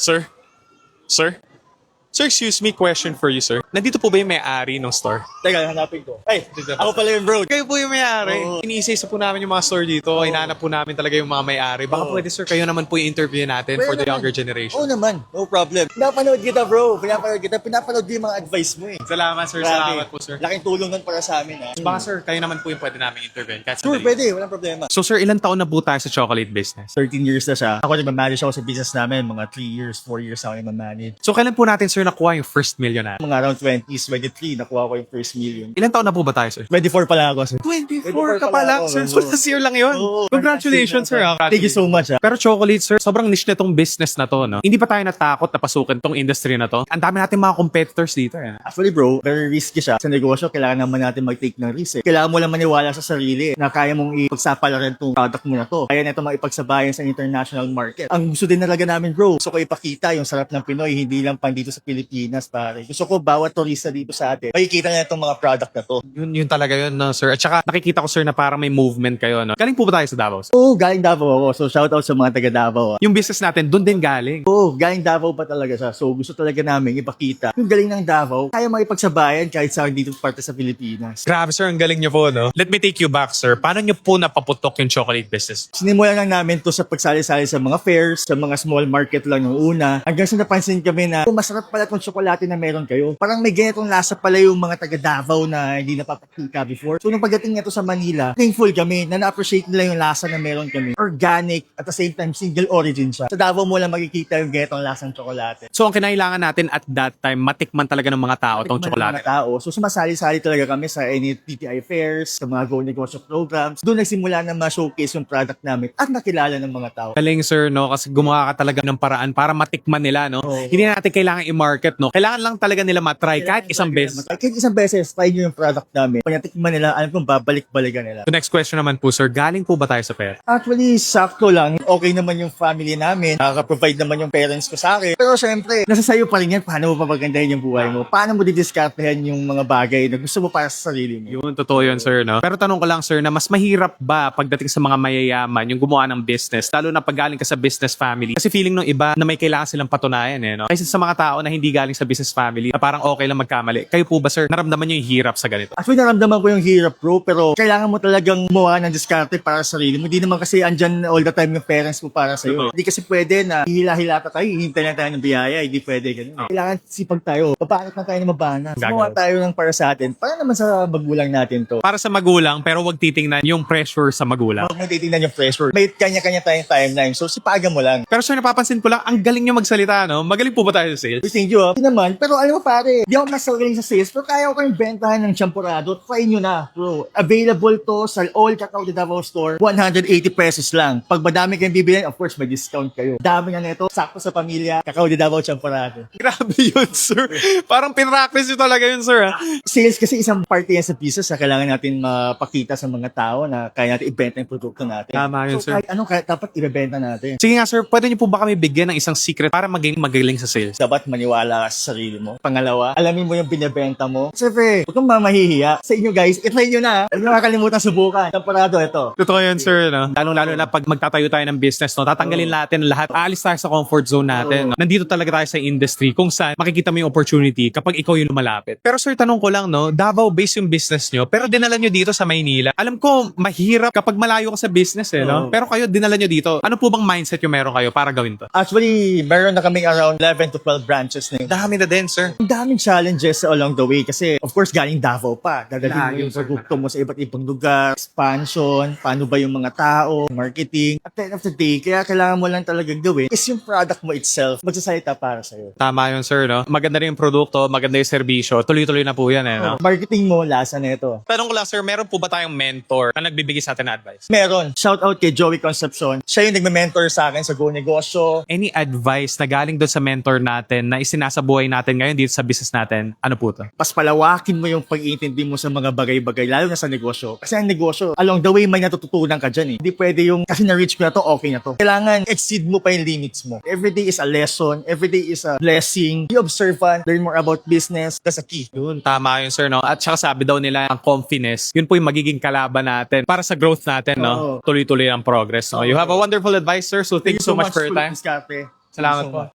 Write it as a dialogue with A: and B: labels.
A: Sir? Sir? Sir, excuse me, question for you, sir. Nandito po ba yung may-ari ng store?
B: Teka, hanapin ko. Ay, ako pala yung bro.
A: Kayo po yung may-ari.
B: Oo.
A: Iniisa-isa po namin yung mga store dito. Hinahanap po namin talaga yung mga may-ari. Baka
B: Oo.
A: pwede, sir, kayo naman po yung interview natin for the younger generation.
B: Oo naman, no problem. Pinapanood kita bro, pinapanood din yung mga advice mo eh.
A: Salamat, sir.
B: Grabe.
A: Salamat po, sir.
B: Laking tulong nun para sa amin ha.
A: Baka, sir, kayo naman po yung pwede namin intervene. Kahit
B: Sure,
A: sandali.
B: pwede, walang problema.
A: So, sir, ilang taon na po tayo sa chocolate business?
B: 13 years na siya. Ako nagmamanage ako sa business namin, mga 3 years, 4 years ako nagmamanage.
A: So, kailan po natin, sir, nakuha yung first million natin?
B: Mga around 20s, 23, nakuha ko yung first million.
A: Ilang taon na po ba tayo, sir?
B: 24 pala ako, sir.
A: 24 ka pa
B: pala
A: lang,
B: ako.
A: sir. So, last year lang yun.
B: Oo,
A: Congratulations, sir.
B: Thank you so much ha.
A: Pero chocolate, sir, sobrang niche na tong business na to, no? Hindi pa tayo natakot na pasukin tong industry na to. Ang dami natin mga competitors dito, eh.
B: Actually bro, very risky siya. Sa negosyo, kailangan naman natin mag-take ng risk eh. Kailangan mo lang maniwala sa sarili na kaya mong ipagsapalaran itong product mo na to. Kaya na ito maipagsabayan sa international market. Ang gusto din talaga namin bro, gusto ko ipakita yung sarap ng Pinoy, hindi lang pang dito sa Pilipinas pare. Gusto ko bawat turista dito sa atin, makikita na itong mga product na to.
A: Yun talaga yun, no, sir. At saka nakikita ko, sir, na parang may movement kayo, no? Galing po ba tayo sa Davao, sir?
B: Oo, galing Davao ako. So shoutout sa mga taga Davao.
A: Yung business natin, doon din galing.
B: Oo, galing Davao pa talaga siya. So gusto talaga namin ipakita yung galing ng Davao, kaya makipagsabayan kahit sa dito parte sa Pilipinas.
A: Grabe, sir. Ang galing nyo po, no? Let me take you back, sir. Paano nyo po napaputok yung chocolate business?
B: Sinimulan lang namin to sa pagsali-sali sa mga fairs, sa mga small market lang yung una. Hanggang sa napansin kami na, masarap pala itong tsokolate na meron kayo. Parang may ganitong lasa pala yung mga taga Davao na hindi napapakita before. So nung pagdating nito sa Manila, thankful kami na na-appreciate nila yung lasa na meron kami. Organic, at the same time, single origin siya. Sa Davao mo lang makikita yung ganitong lasang tsokolate.
A: So, ang kinailangan natin at that time, matikman talaga ng mga tao tong
B: Tikman ng
A: tsokolate.
B: mga tao. So sumasali-sali talaga kami sa any TTI fairs, sa mga Go Negosyo programs. Doon nagsimula na ma-showcase yung product namin at nakilala ng mga tao.
A: Galing, sir, no? Kasi gumawa ka talaga ng paraan para matikman nila, no?
B: Oo.
A: Hindi na natin kailangan i-market, no? Kailangan lang talaga nila matry kahit isang beses.
B: Kahit isang beses, try nyo yung product namin. Pag natikman nila, alam kong babalik-balikan nila.
A: So, next question naman po, sir. Galing po ba tayo sa pera?
B: Actually, sakto lang. Okay naman yung family namin. Nakaka-provide naman yung parents ko sa akin. Pero syempre, nasa sayo pa rin yan. Paano mo papagandahin yung buhay mo? Paano mo didiskartehan yung mga bagay na gusto mo para sa sarili mo?
A: Yun, totoo yun, sir, no? Pero tanong ko lang, sir, na mas mahirap ba pagdating sa mga mayayaman yung gumawa ng business, lalo na pag galing ka sa business family? Kasi feeling ng iba na may kailangan silang patunayan, eh, no? Kaysa sa mga tao na hindi galing sa business family, na parang okay lang magkamali. Kayo po ba, sir, naramdaman nyo yung hirap sa ganito?
B: Actually, naramdaman ko yung hirap, bro. Pero kailangan mo talagang gumawa ng diskarte para sa sarili mo. Hindi naman kasi andyan all the time yung parents mo para sa'yo.
A: Totoo.
B: Hindi kasi pwede na hihila-hilata tayo, hihintay lang tayo ng biyaya. Hindi pwede ganun. Kailangan sipag tayo. Papaanat lang tayo ng mabana. Gumawa tayo ng para sa atin. Para naman sa magulang natin to.
A: Para sa magulang, pero wag titingnan yung pressure sa magulang.
B: Huwag mo titignan yung pressure. May kanya-kanya tayong timeline. So, sipagan mo lang.
A: Pero sir, napapansin ko lang, ang galing nyo magsalita, no? Magaling po ba tayo sa sales?
B: Thank you, Hindi naman. Pero alam mo pare, di ako mas galing sa sales. Pero kaya ko kayong bentahan ng champurado. Try nyo na, bro. Available to sa all Cacao de Davao store. 180 pesos lang. Pag madami kayong bibilin, of course, may discount kayo. Dami nga nito. Sakto sa pamilya. Cacao de Davao champurado.
A: Grabe yun, sir. Parang pinractice nyo talaga yun, sir, ha?
B: Sales kasi isang parte yan sa business na kailangan natin mapakita sa mga tao na kaya natin ibenta yung produkto natin.
A: Tama yun,
B: So,
A: sir.
B: kahit dapat ibebenta natin.
A: Sige nga, sir, pwede nyo po ba kami bigyan ng isang secret para maging magaling sa sales?
B: Dapat maniwala ka sa sarili mo. Pangalawa, alamin mo yung binebenta mo. Siyempre, huwag kang mamahihiya. Sa inyo guys, itry nyo na. Huwag nyo makakalimutan subukan. Temporado ito.
A: Totoo yun, sir, no? Lalong-lalo na pag magtatayo tayo ng business, no? Tatanggalin natin lahat. Aalis tayo sa comfort zone natin. No? Nandito talaga tayo sa industry kung saan makikita mo yung opportunity kapag ikaw yung lumalapit. Pero sir, tanong ko lang, no? Davao-based yung business nyo, pero dinala nyo dito sa Maynila. Alam ko, mahirap kapag malayo ka sa business, eh, no?
B: Oo.
A: Pero kayo, dinala nyo dito. Ano po bang mindset yung meron kayo para gawin to?
B: Actually, meron na kaming around 11 to 12 branches na yun.
A: Dami na din, sir.
B: Ang daming challenges along the way kasi of course galing Davao pa. Dadalhin mo
A: Layo,
B: yung
A: sir.
B: produkto mo sa iba't ibang lugar, expansion, paano ba yung mga tao, marketing. At the end of the day, kaya kailangan mo lang talagang gawin is yung product mo itself magsasalita para sa'yo.
A: Tama yun, sir, no? Maganda rin yung produkto, maganda yung serbisyo. Tuloy-tuloy na po yan, eh, no?
B: Marketing mo, lasa nito.
A: Tanong ko lang, sir, meron po ba tayong mentor na nagbibigay sa atin na advice?
B: Meron. Shout out kay Joey Concepcion. Siya yung nagme-mentor sa akin sa Go Negosyo.
A: Any advice na galing doon sa mentor natin na isinasabuhay natin ngayon dito sa business natin, ano po to?
B: Mas palawakin mo yung pag-iintindi mo sa mga bagay-bagay, lalo na sa negosyo. Kasi ang negosyo, along the way may natututunan ka dyan eh. Hindi pwede yung, kasi na-reach ko na to, okay na to. Kailangan exceed mo pa yung limits mo. Every day is a lesson. Every day is a blessing. Be observant. Learn more about business. That's a key.
A: Yun, tama yun, sir, no? At saka sabi daw nila, ang confidence, yun po yung magiging kalaban natin para sa growth natin, no?
B: Oo.
A: Tuloy-tuloy ang progress, no? You have a wonderful advice, sir. So thank you so much for your time.
B: Diskarte.
A: Salamat
B: Thank you so
A: po.
B: much.